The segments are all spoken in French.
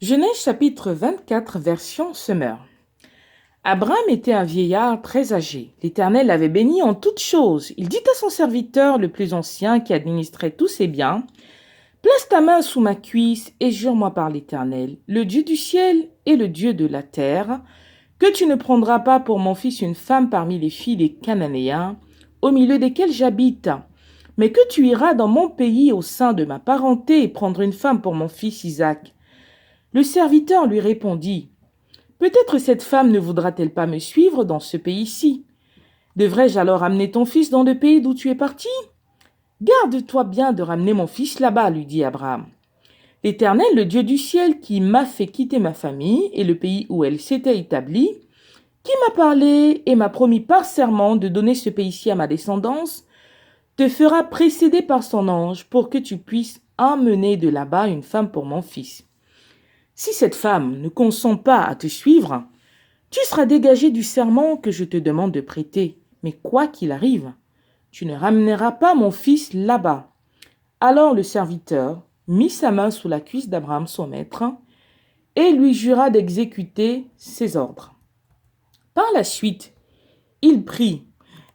Genèse chapitre 24, version Semeur. Abraham était un vieillard très âgé. L'Éternel l'avait béni en toutes choses. Il dit à son serviteur le plus ancien qui administrait tous ses biens, place ta main sous ma cuisse et jure-moi par l'Éternel, le Dieu du ciel et le Dieu de la terre, que tu ne prendras pas pour mon fils une femme parmi les filles des Cananéens, au milieu desquels j'habite, mais que tu iras dans mon pays au sein de ma parenté et prendre une femme pour mon fils Isaac. Le serviteur lui répondit, « Peut-être cette femme ne voudra-t-elle pas me suivre dans ce pays-ci? Devrais-je alors amener ton fils dans le pays d'où tu es parti? Garde-toi bien de ramener mon fils là-bas, lui dit Abraham. L'Éternel, le Dieu du ciel, qui m'a fait quitter ma famille et le pays où elle s'était établie, qui m'a parlé et m'a promis par serment de donner ce pays-ci à ma descendance, te fera précéder par son ange pour que tu puisses emmener de là-bas une femme pour mon fils. Si cette femme ne consent pas à te suivre, tu seras dégagé du serment que je te demande de prêter. Mais quoi qu'il arrive, tu ne ramèneras pas mon fils là-bas. » Alors le serviteur mit sa main sous la cuisse d'Abraham son maître et lui jura d'exécuter ses ordres. Par la suite, il prit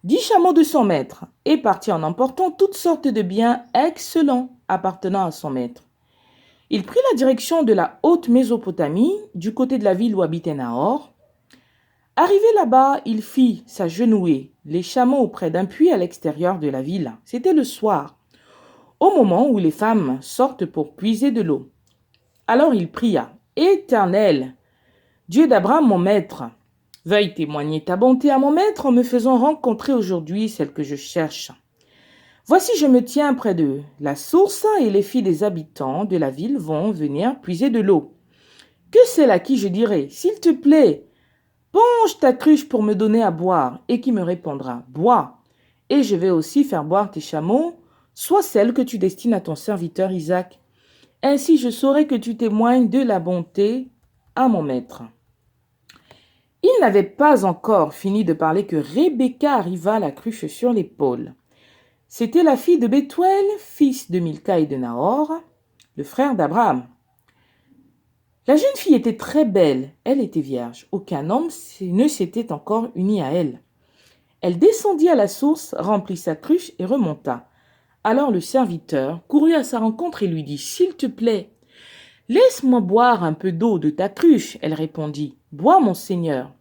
10 chameaux de son maître et partit en emportant toutes sortes de biens excellents appartenant à son maître. Il prit la direction de la haute Mésopotamie, du côté de la ville où habitait Nahor. Arrivé là-bas, il fit s'agenouiller les chameaux auprès d'un puits à l'extérieur de la ville. C'était le soir, au moment où les femmes sortent pour puiser de l'eau. Alors il pria, « Éternel, Dieu d'Abraham mon maître, veuille témoigner ta bonté à mon maître en me faisant rencontrer aujourd'hui celle que je cherche. Voici, je me tiens près de la source et les filles des habitants de la ville vont venir puiser de l'eau. Que celle à qui je dirai, s'il te plaît, penche ta cruche pour me donner à boire, et qui me répondra, bois, et je vais aussi faire boire tes chameaux, soit celle que tu destines à ton serviteur Isaac. Ainsi je saurai que tu témoignes de la bonté à mon maître. » Il n'avait pas encore fini de parler que Rebecca arriva, la cruche sur l'épaule. C'était la fille de Bethuel, fils de Milca et de Nahor, le frère d'Abraham. La jeune fille était très belle, elle était vierge, aucun homme ne s'était encore uni à elle. Elle descendit à la source, remplit sa cruche et remonta. Alors le serviteur courut à sa rencontre et lui dit, « S'il te plaît, laisse-moi boire un peu d'eau de ta cruche. » Elle répondit, « Bois, mon seigneur. »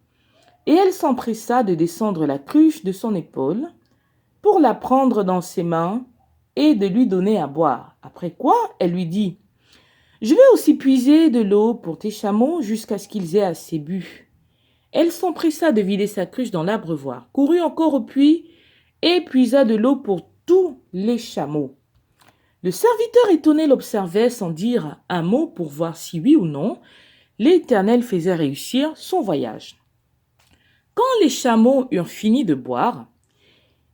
Et elle s'empressa de descendre la cruche de son épaule pour la prendre dans ses mains et de lui donner à boire. Après quoi, elle lui dit, « Je vais aussi puiser de l'eau pour tes chameaux jusqu'à ce qu'ils aient assez bu. » Elle s'empressa de vider sa cruche dans l'abreuvoir, courut encore au puits et puisa de l'eau pour tous les chameaux. Le serviteur étonné l'observait sans dire un mot pour voir si oui ou non l'Éternel faisait réussir son voyage. Quand les chameaux eurent fini de boire,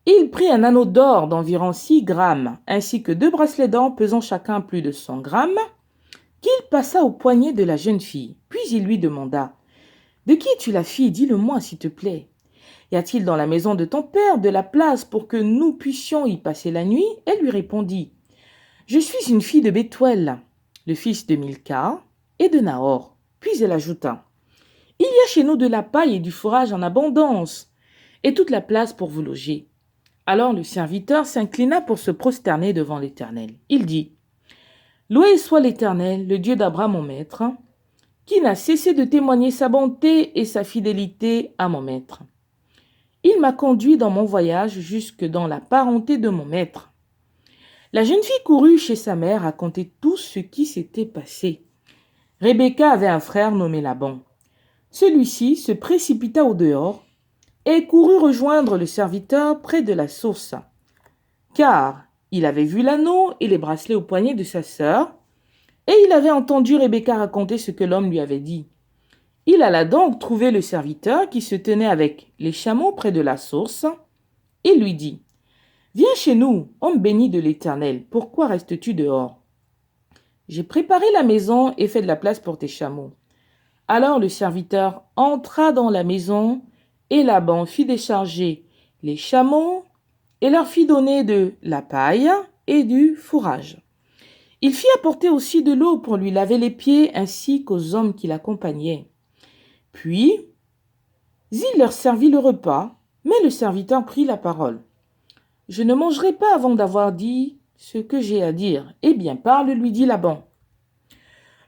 il prit un anneau d'or d'environ 6 grammes, ainsi que 2 bracelets d'or pesant chacun plus de 100 grammes, qu'il passa au poignet de la jeune fille. Puis il lui demanda, « De qui es-tu la fille? Dis-le-moi, s'il te plaît. Y a-t-il dans la maison de ton père de la place pour que nous puissions y passer la nuit ?» Elle lui répondit, « Je suis une fille de Bethuel, le fils de Milca et de Nahor. » Puis elle ajouta, « Il y a chez nous de la paille et du fourrage en abondance, et toute la place pour vous loger. » Alors le serviteur s'inclina pour se prosterner devant l'Éternel. Il dit, « Loué soit l'Éternel, le Dieu d'Abraham mon maître, qui n'a cessé de témoigner sa bonté et sa fidélité à mon maître. Il m'a conduit dans mon voyage jusque dans la parenté de mon maître. » La jeune fille courut chez sa mère raconter tout ce qui s'était passé. Rebecca avait un frère nommé Laban. Celui-ci se précipita au dehors et courut rejoindre le serviteur près de la source, car il avait vu l'anneau et les bracelets au poignet de sa sœur, et il avait entendu Rebecca raconter ce que l'homme lui avait dit. Il alla donc trouver le serviteur qui se tenait avec les chameaux près de la source, et lui dit, « Viens chez nous, homme béni de l'Éternel, pourquoi restes-tu dehors? J'ai préparé la maison et fait de la place pour tes chameaux. » Alors le serviteur entra dans la maison, et Laban fit décharger les chameaux et leur fit donner de la paille et du fourrage. Il fit apporter aussi de l'eau pour lui laver les pieds ainsi qu'aux hommes qui l'accompagnaient. Puis, il leur servit le repas, mais le serviteur prit la parole. « Je ne mangerai pas avant d'avoir dit ce que j'ai à dire. Eh bien, parle, lui dit Laban.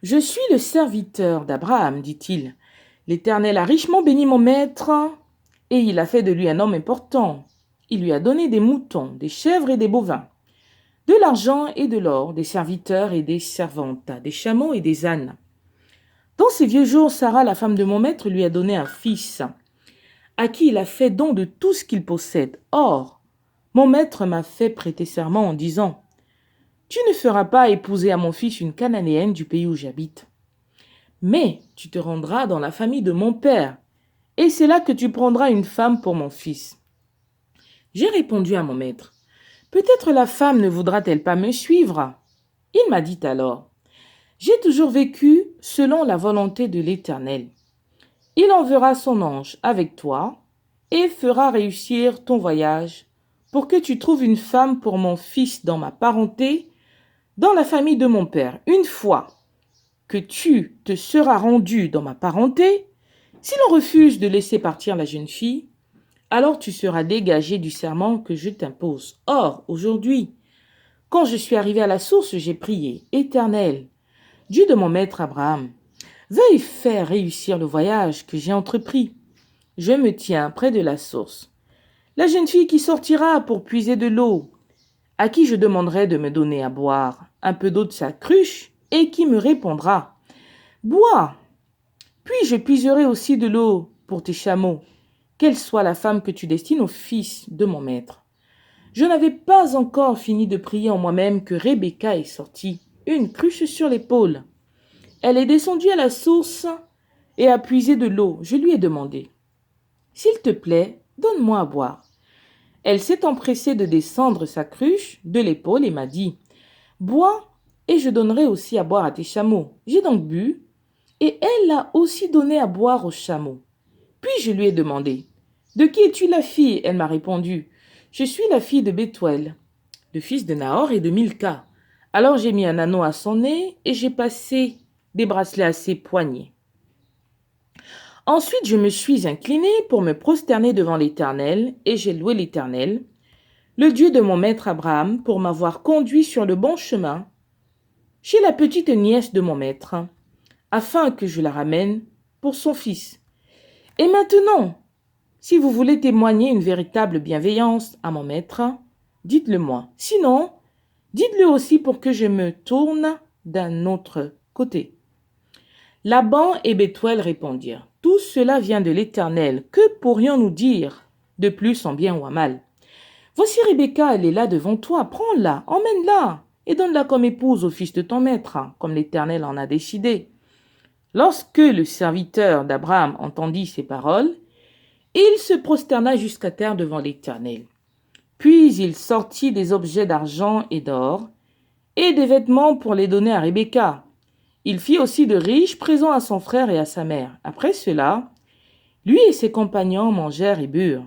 Je suis le serviteur d'Abraham, dit-il. L'Éternel a richement béni mon maître, et il a fait de lui un homme important. Il lui a donné des moutons, des chèvres et des bovins, de l'argent et de l'or, des serviteurs et des servantes, des chameaux et des ânes. Dans ses vieux jours, Sarah, la femme de mon maître, lui a donné un fils, à qui il a fait don de tout ce qu'il possède. Or, mon maître m'a fait prêter serment en disant, « Tu ne feras pas épouser à mon fils une Cananéenne du pays où j'habite. Mais tu te rendras dans la famille de mon père, et c'est là que tu prendras une femme pour mon fils. » J'ai répondu à mon maître, « Peut-être la femme ne voudra-t-elle pas me suivre ?» Il m'a dit alors, « J'ai toujours vécu selon la volonté de l'Éternel. Il enverra son ange avec toi et fera réussir ton voyage pour que tu trouves une femme pour mon fils dans ma parenté, dans la famille de mon père. Une fois que tu te seras rendu dans ma parenté, si l'on refuse de laisser partir la jeune fille, alors tu seras dégagé du serment que je t'impose. Or, aujourd'hui, quand je suis arrivé à la source, j'ai prié, Éternel, Dieu de mon maître Abraham, veuille faire réussir le voyage que j'ai entrepris. Je me tiens près de la source. La jeune fille qui sortira pour puiser de l'eau, à qui je demanderai de me donner à boire un peu d'eau de sa cruche, et qui me répondra, « Bois, puis je puiserai aussi de l'eau pour tes chameaux, qu'elle soit la femme que tu destines au fils de mon maître. » Je n'avais pas encore fini de prier en moi-même que Rebecca est sortie, une cruche sur l'épaule. Elle est descendue à la source et a puisé de l'eau. Je lui ai demandé, « S'il te plaît, donne-moi à boire. » Elle s'est empressée de descendre sa cruche de l'épaule et m'a dit, « Bois et je donnerai aussi à boire à tes chameaux. » J'ai donc bu et elle a aussi donné à boire aux chameaux. Puis je lui ai demandé, « De qui es-tu la fille ?» Elle m'a répondu, « Je suis la fille de Bethuel, le fils de Nahor et de Milca. » Alors j'ai mis un anneau à son nez et j'ai passé des bracelets à ses poignets. Ensuite, je me suis inclinée pour me prosterner devant l'Éternel, et j'ai loué l'Éternel, le Dieu de mon maître Abraham, pour m'avoir conduit sur le bon chemin chez la petite nièce de mon maître, afin que je la ramène pour son fils. Et maintenant, si vous voulez témoigner une véritable bienveillance à mon maître, dites-le moi. Sinon, dites-le aussi pour que je me tourne d'un autre côté. Laban et Bethuel répondirent, « Tout cela vient de l'Éternel. Que pourrions-nous dire de plus en bien ou en mal? Voici Rebecca, elle est là devant toi. Prends-la, emmène-la et donne-la comme épouse au fils de ton maître, comme l'Éternel en a décidé. » Lorsque le serviteur d'Abraham entendit ces paroles, il se prosterna jusqu'à terre devant l'Éternel. Puis il sortit des objets d'argent et d'or et des vêtements pour les donner à Rebecca. Il fit aussi de riches présents à son frère et à sa mère. Après cela, lui et ses compagnons mangèrent et burent.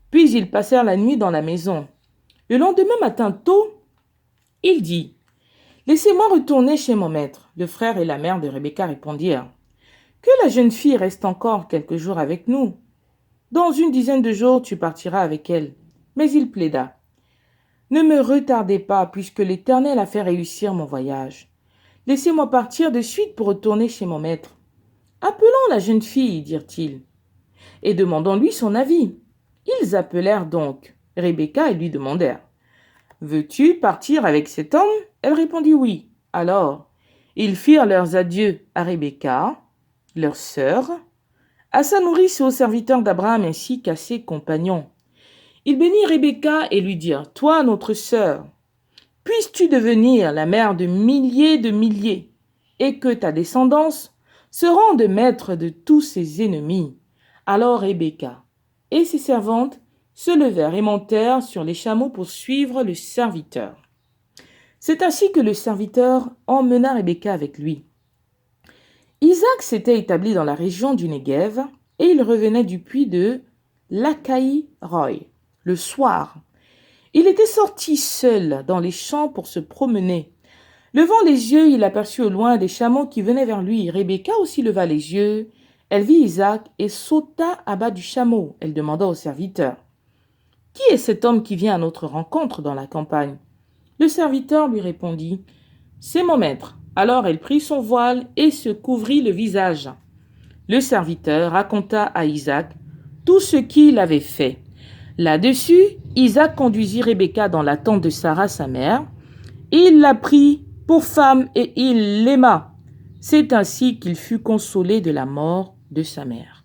Puis ils passèrent la nuit dans la maison. Le lendemain matin tôt, il dit, « Laissez-moi retourner chez mon maître. » Le frère et la mère de Rebecca répondirent, « Que la jeune fille reste encore quelques jours avec nous. Dans une dizaine de jours, tu partiras avec elle. » Mais il plaida, « Ne me retardez pas, puisque l'Éternel a fait réussir mon voyage. Laissez-moi partir de suite pour retourner chez mon maître. » « Appelons la jeune fille, dirent-ils, et demandons-lui son avis. » Ils appelèrent donc Rebecca et lui demandèrent, « Veux-tu partir avec cet homme ?» Elle répondit oui. Alors, ils firent leurs adieux à Rebecca, leur sœur, à sa nourrice et aux serviteurs d'Abraham ainsi qu'à ses compagnons. Ils bénirent Rebecca et lui dirent, « Toi, notre sœur, puisses-tu devenir la mère de milliers, et que ta descendance se rende maître de tous ses ennemis. » Alors Rebecca et ses servantes se levèrent et montèrent sur les chameaux pour suivre le serviteur. C'est ainsi que le serviteur emmena Rebecca avec lui. Isaac s'était établi dans la région du Negev et il revenait du puits de Lacaï-Roy. Le soir, il était sorti seul dans les champs pour se promener Levant les yeux, il aperçut au loin des chameaux qui venaient vers lui. Rebecca aussi leva les yeux. Elle vit Isaac et sauta à bas du chameau. Elle demanda au serviteur: « Qui est cet homme qui vient à notre rencontre dans la campagne ?» Le serviteur lui répondit: « C'est mon maître. » Alors elle prit son voile et se couvrit le visage. Le serviteur raconta à Isaac tout ce qu'il avait fait. Là-dessus, Isaac conduisit Rebecca dans la tente de Sarah, sa mère. Il la prit pour femme et il l'aima. C'est ainsi qu'il fut consolé de la mort de sa mère.